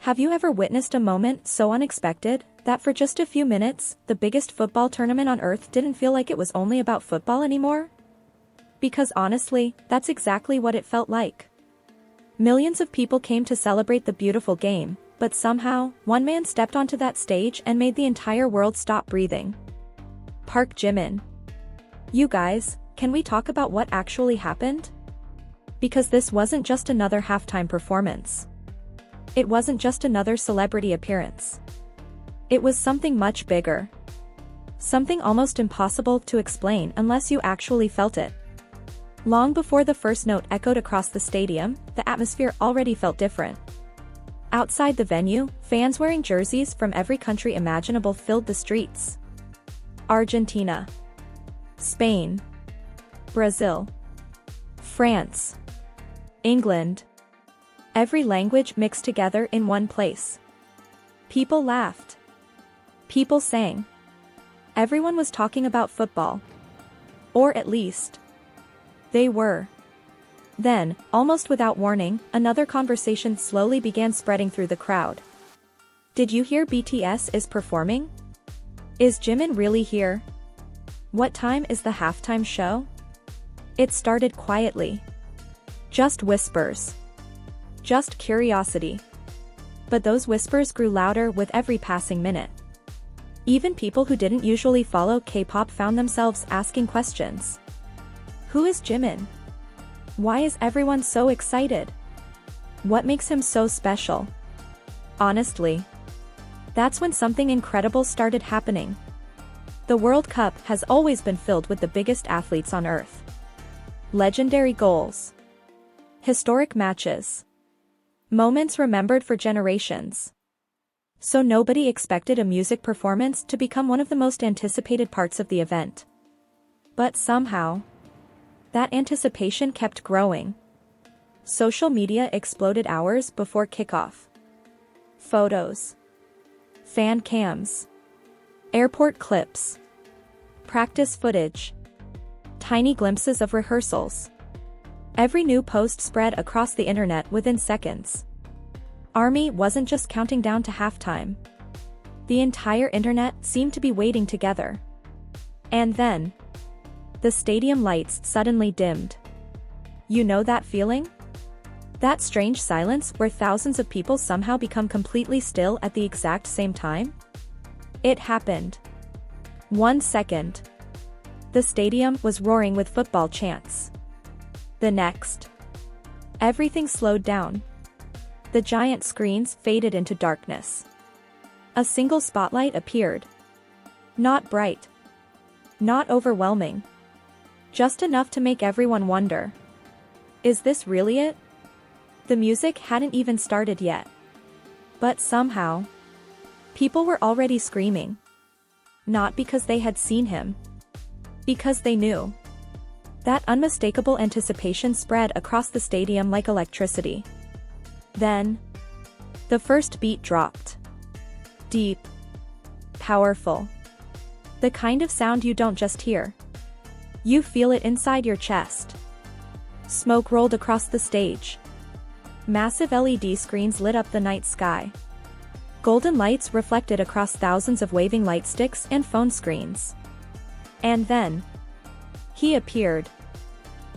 Have you ever witnessed a moment so unexpected that for just a few minutes, the biggest football tournament on earth didn't feel like it was only about football anymore? Because honestly, that's exactly what it felt like. Millions of people came to celebrate the beautiful game, but somehow, one man stepped onto that stage and made the entire world stop breathing. Park Jimin. You guys, can we talk about what actually happened? Because this wasn't just another halftime performance. It wasn't just another celebrity appearance. It was something much bigger. Something almost impossible to explain unless you actually felt it. Long before the first note echoed across the stadium, the atmosphere already felt different. Outside the venue, fans wearing jerseys from every country imaginable filled the streets. Argentina, Spain, Brazil, France, England. Every language mixed together in one place. People laughed. People sang. Everyone was talking about football. Or at least, they were. Then, almost without warning, another conversation slowly began spreading through the crowd. Did you hear BTS is performing? Is Jimin really here? What time is the halftime show? It started quietly. Just whispers. Just curiosity. But those whispers grew louder with every passing minute. Even people who didn't usually follow K-pop found themselves asking questions. Who is Jimin? Why is everyone so excited? What makes him so special? Honestly, that's when something incredible started happening. The World Cup has always been filled with the biggest athletes on earth. Legendary goals. Historic matches. Moments remembered for generations. So nobody expected a music performance to become one of the most anticipated parts of the event. But somehow, that anticipation kept growing. Social media exploded hours before kickoff. Photos. Fan cams. Airport clips. Practice footage. Tiny glimpses of rehearsals. Every new post spread across the internet within seconds. Army wasn't just counting down to halftime. The entire internet seemed to be waiting together. And then, the stadium lights suddenly dimmed. You know that feeling? That strange silence where thousands of people somehow become completely still at the exact same time? It happened. 1 second. The stadium was roaring with football chants. The next. Everything slowed down. The giant screens faded into darkness. A single spotlight appeared. Not bright. Not overwhelming. Just enough to make everyone wonder. Is this really it? The music hadn't even started yet. But somehow, people were already screaming. Not because they had seen him. Because they knew. That unmistakable anticipation spread across the stadium like electricity. Then, the first beat dropped. Deep. Powerful. The kind of sound you don't just hear. You feel it inside your chest. Smoke rolled across the stage. Massive LED screens lit up the night sky. Golden lights reflected across thousands of waving light sticks and phone screens. And then, he appeared.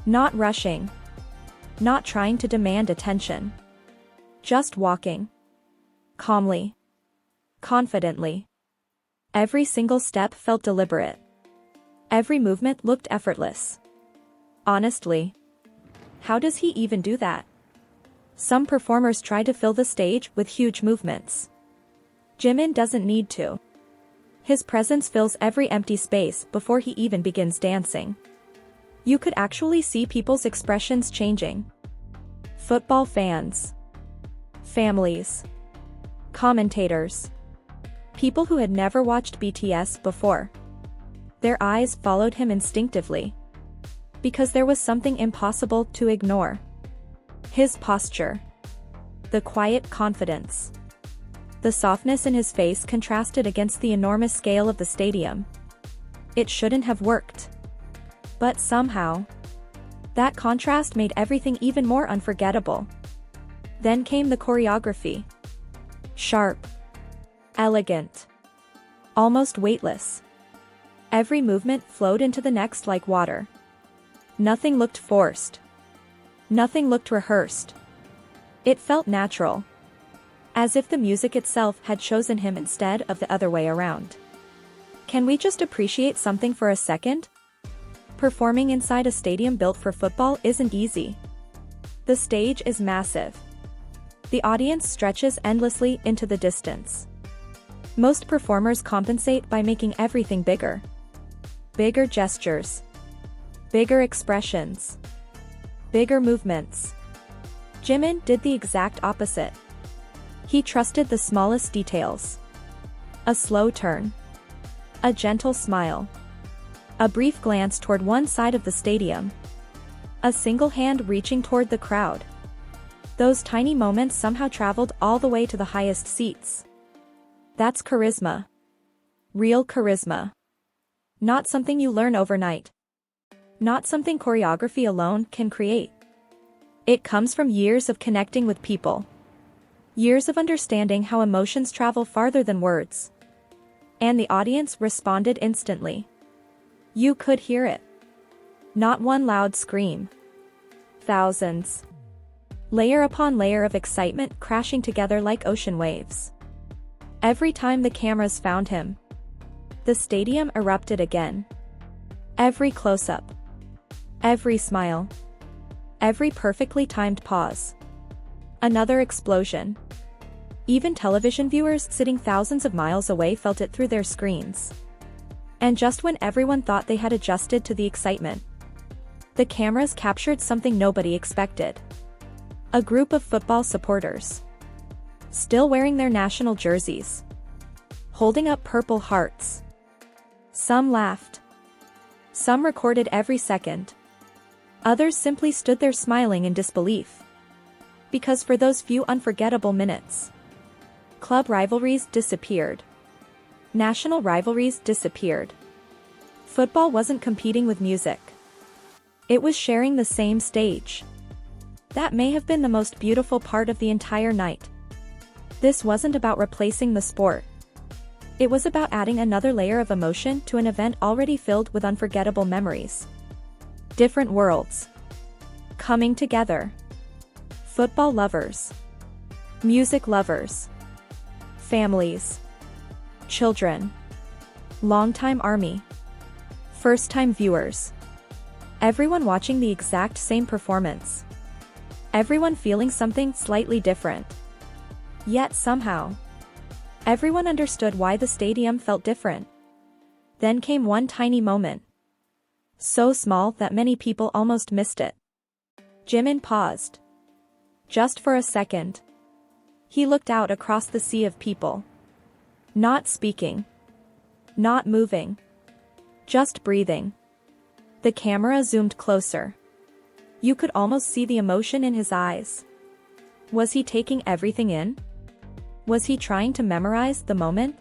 Not rushing. Not trying to demand attention. Just walking. Calmly. Confidently. Every single step felt deliberate. Every movement looked effortless. Honestly, how does he even do that? Some performers try to fill the stage with huge movements. Jimin doesn't need to. His presence fills every empty space before he even begins dancing. You could actually see people's expressions changing. Football fans. Families. Commentators. People who had never watched BTS before. Their eyes followed him instinctively. Because there was something impossible to ignore. His posture. The quiet confidence. The softness in his face contrasted against the enormous scale of the stadium. It shouldn't have worked. But somehow, that contrast made everything even more unforgettable. Then came the choreography. Sharp. Elegant. Almost weightless. Every movement flowed into the next like water. Nothing looked forced. Nothing looked rehearsed. It felt natural. As if the music itself had chosen him instead of the other way around. Can we just appreciate something for a second? Performing inside a stadium built for football isn't easy. The stage is massive. The audience stretches endlessly into the distance. Most performers compensate by making everything bigger. Bigger gestures. Bigger expressions. Bigger movements. Jimin did the exact opposite. He trusted the smallest details. A slow turn. A gentle smile. A brief glance toward one side of the stadium. A single hand reaching toward the crowd. Those tiny moments somehow traveled all the way to the highest seats. That's charisma. Real charisma. Not something you learn overnight. Not something choreography alone can create. It comes from years of connecting with people. Years of understanding how emotions travel farther than words. And the audience responded instantly. You could hear it. Not one loud scream. Thousands. Layer upon layer of excitement crashing together like ocean waves. Every time the cameras found him, the stadium erupted again. Every close-up. Every smile. Every perfectly timed pause. Another explosion. Even television viewers sitting thousands of miles away felt it through their screens. And just when everyone thought they had adjusted to the excitement, the cameras captured something nobody expected. A group of football supporters. Still wearing their national jerseys. Holding up purple hearts. Some laughed. Some recorded every second. Others simply stood there smiling in disbelief. Because for those few unforgettable minutes, club rivalries disappeared. National rivalries disappeared. Football wasn't competing with music. It was sharing the same stage. That may have been the most beautiful part of the entire night. This wasn't about replacing the sport. It was about adding another layer of emotion to an event already filled with unforgettable memories. Different worlds. Coming together. Football lovers. Music lovers. Families. Children. Longtime army. First-time viewers. Everyone watching the exact same performance. Everyone feeling something slightly different. Yet somehow, everyone understood why the stadium felt different. Then came one tiny moment. So small that many people almost missed it. Jimin paused. Just for a second. He looked out across the sea of people. Not speaking. Not moving. Just breathing. The camera zoomed closer. You could almost see the emotion in his eyes. Was he taking everything in? Was he trying to memorize the moment?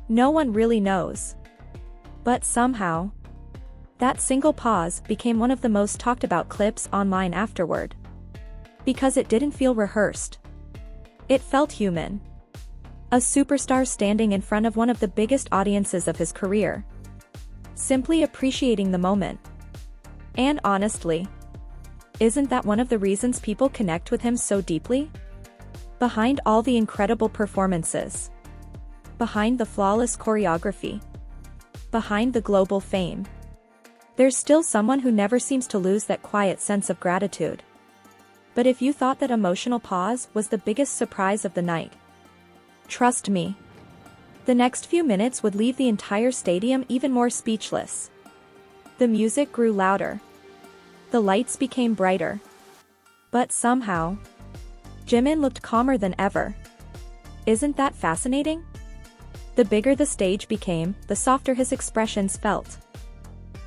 No one really knows. But somehow, that single pause became one of the most talked about clips online afterward. Because it didn't feel rehearsed. It felt human. A superstar standing in front of one of the biggest audiences of his career. Simply appreciating the moment. And honestly, isn't that one of the reasons people connect with him so deeply? Behind all the incredible performances. Behind the flawless choreography. Behind the global fame. There's still someone who never seems to lose that quiet sense of gratitude. But if you thought that emotional pause was the biggest surprise of the night, trust me, the next few minutes would leave the entire stadium even more speechless. The music grew louder. The lights became brighter. But somehow, Jimin looked calmer than ever. Isn't that fascinating? The bigger the stage became, the softer his expressions felt.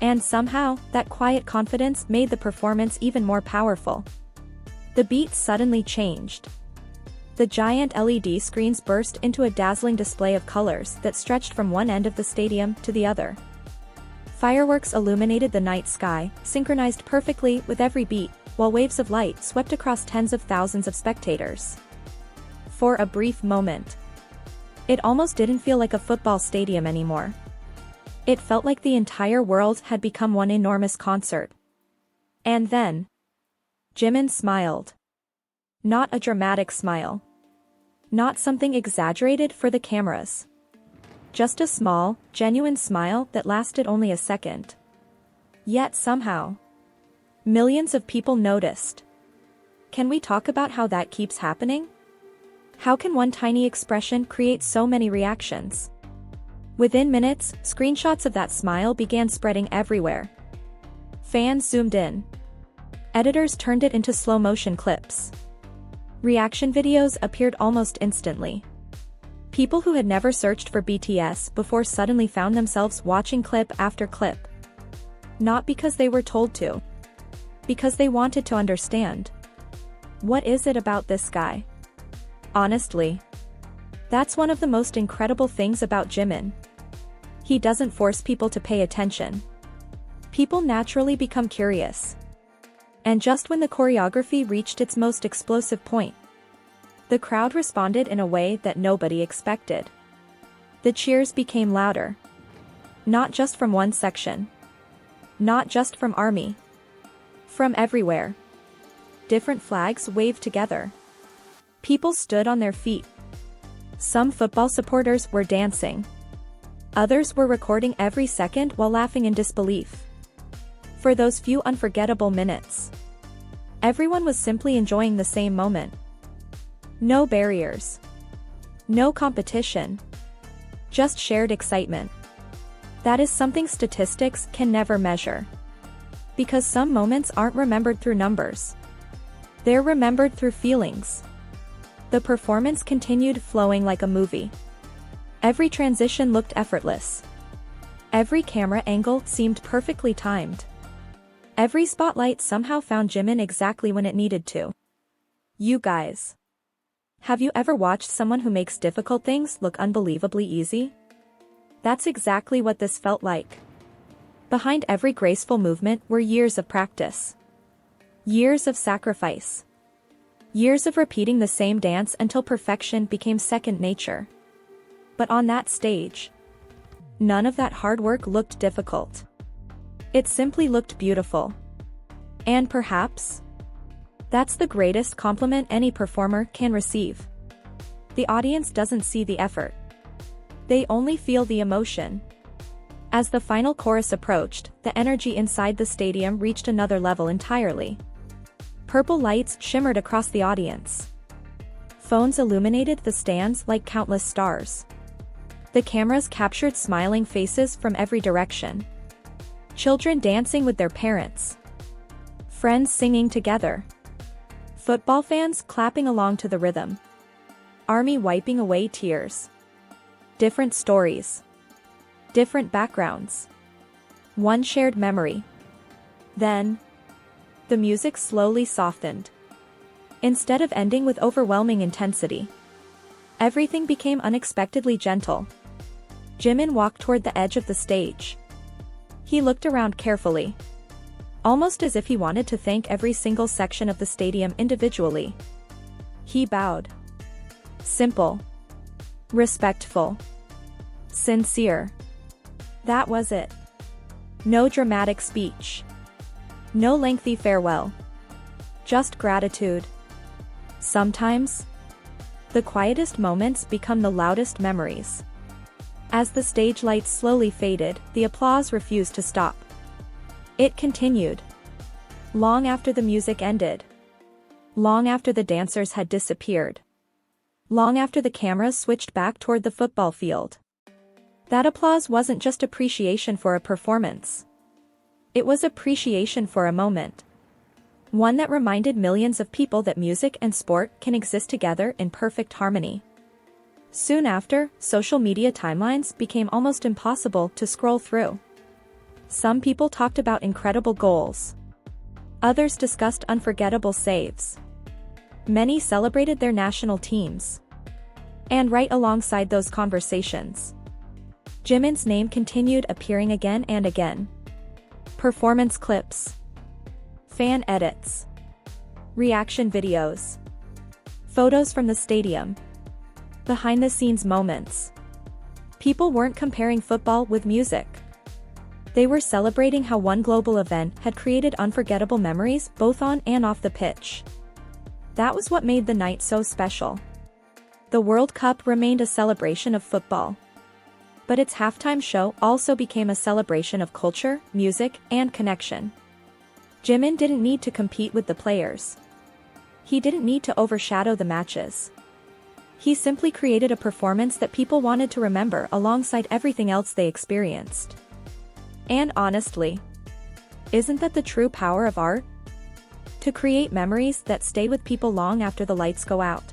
And somehow, that quiet confidence made the performance even more powerful. The beat suddenly changed. The giant LED screens burst into a dazzling display of colors that stretched from one end of the stadium to the other. Fireworks illuminated the night sky, synchronized perfectly with every beat, while waves of light swept across tens of thousands of spectators. For a brief moment. It almost didn't feel like a football stadium anymore. It felt like the entire world had become one enormous concert. And then, Jimin smiled. Not a dramatic smile. Not something exaggerated for the cameras. Just a small, genuine smile that lasted only a second. Yet somehow, millions of people noticed. Can we talk about how that keeps happening? How can one tiny expression create so many reactions? Within minutes, screenshots of that smile began spreading everywhere. Fans zoomed in. Editors turned it into slow-motion clips. Reaction videos appeared almost instantly. People who had never searched for BTS before suddenly found themselves watching clip after clip. Not because they were told to. Because they wanted to understand. What is it about this guy? Honestly, that's one of the most incredible things about Jimin. He doesn't force people to pay attention. People naturally become curious. And just when the choreography reached its most explosive point, the crowd responded in a way that nobody expected. The cheers became louder. Not just from one section. Not just from ARMY. From everywhere. Different flags waved together. People stood on their feet. Some football supporters were dancing. Others were recording every second while laughing in disbelief. For those few unforgettable minutes, everyone was simply enjoying the same moment. No barriers. No competition. Just shared excitement. That is something statistics can never measure. Because some moments aren't remembered through numbers. They're remembered through feelings. The performance continued flowing like a movie. Every transition looked effortless. Every camera angle seemed perfectly timed. Every spotlight somehow found Jimin exactly when it needed to. You guys. Have you ever watched someone who makes difficult things look unbelievably easy? That's exactly what this felt like. Behind every graceful movement were years of practice. Years of sacrifice. Years of repeating the same dance until perfection became second nature. But on that stage, none of that hard work looked difficult. It simply looked beautiful. And perhaps, that's the greatest compliment any performer can receive. The audience doesn't see the effort. They only feel the emotion. As the final chorus approached, the energy inside the stadium reached another level entirely. Purple lights shimmered across the audience. Phones illuminated the stands like countless stars. The cameras captured smiling faces from every direction. Children dancing with their parents. Friends singing together. Football fans clapping along to the rhythm. ARMY wiping away tears. Different stories. Different backgrounds. One shared memory. Then, the music slowly softened. Instead of ending with overwhelming intensity, everything became unexpectedly gentle. Jimin walked toward the edge of the stage. He looked around carefully. Almost as if he wanted to thank every single section of the stadium individually. He bowed. Simple. Respectful. Sincere. That was it. No dramatic speech. No lengthy farewell. Just gratitude. Sometimes, the quietest moments become the loudest memories. As the stage lights slowly faded, the applause refused to stop. It continued. Long after the music ended. Long after the dancers had disappeared. Long after the cameras switched back toward the football field. That applause wasn't just appreciation for a performance. It was appreciation for a moment. One that reminded millions of people that music and sport can exist together in perfect harmony. Soon after, social media timelines became almost impossible to scroll through. Some people talked about incredible goals. Others discussed unforgettable saves. Many celebrated their national teams. And right alongside those conversations, Jimin's name continued appearing again and again. Performance clips. Fan edits. Reaction videos. Photos from the stadium. Behind-the-scenes moments. People weren't comparing football with music. They were celebrating how one global event had created unforgettable memories both on and off the pitch. That was what made the night so special. The World Cup remained a celebration of football. But its halftime show also became a celebration of culture, music, and connection. Jimin didn't need to compete with the players. He didn't need to overshadow the matches. He simply created a performance that people wanted to remember alongside everything else they experienced. And honestly, isn't that the true power of art? To create memories that stay with people long after the lights go out.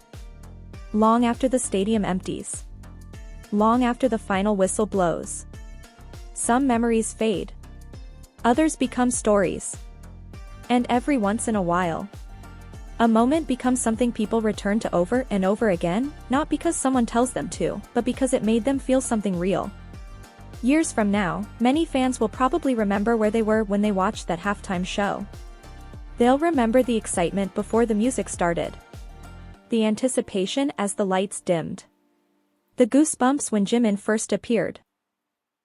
Long after the stadium empties. Long after the final whistle blows. Some memories fade. Others become stories. And every once in a while, a moment becomes something people return to over and over again, not because someone tells them to, but because it made them feel something real. Years from now, many fans will probably remember where they were when they watched that halftime show. They'll remember the excitement before the music started. The anticipation as the lights dimmed. The goosebumps when Jimin first appeared.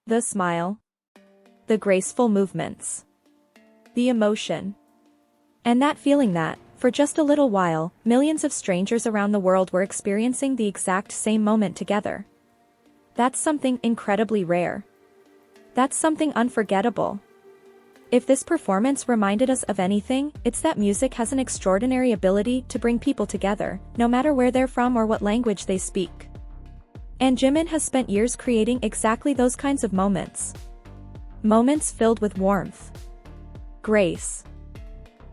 The smile. The graceful movements. The emotion. And that feeling that, for just a little while, millions of strangers around the world were experiencing the exact same moment together. That's something incredibly rare. That's something unforgettable. If this performance reminded us of anything, it's that music has an extraordinary ability to bring people together, no matter where they're from or what language they speak. And Jimin has spent years creating exactly those kinds of moments. Moments filled with warmth, grace,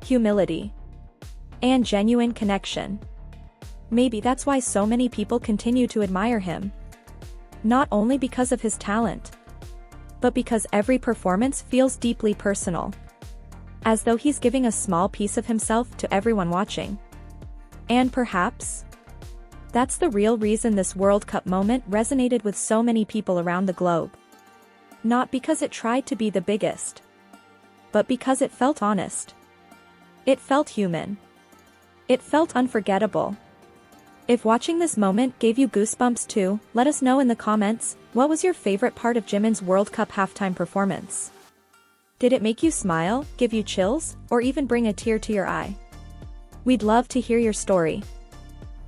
humility, and genuine connection. Maybe that's why so many people continue to admire him. Not only because of his talent, but because every performance feels deeply personal. As though he's giving a small piece of himself to everyone watching. And perhaps, that's the real reason this World Cup moment resonated with so many people around the globe. Not because it tried to be the biggest, but because it felt honest. It felt human. It felt unforgettable. If watching this moment gave you goosebumps too, let us know in the comments, what was your favorite part of Jimin's World Cup halftime performance? Did it make you smile, give you chills, or even bring a tear to your eye? We'd love to hear your story.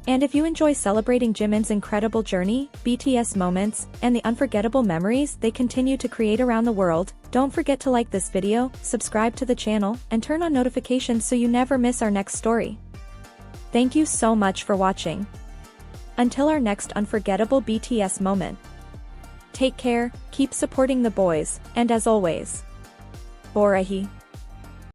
And if you enjoy celebrating Jimin's incredible journey, BTS moments, and the unforgettable memories they continue to create around the world, don't forget to like this video, subscribe to the channel, and turn on notifications so you never miss our next story. Thank you so much for watching. Until our next unforgettable BTS moment. Take care, keep supporting the boys, and as always, Borahae.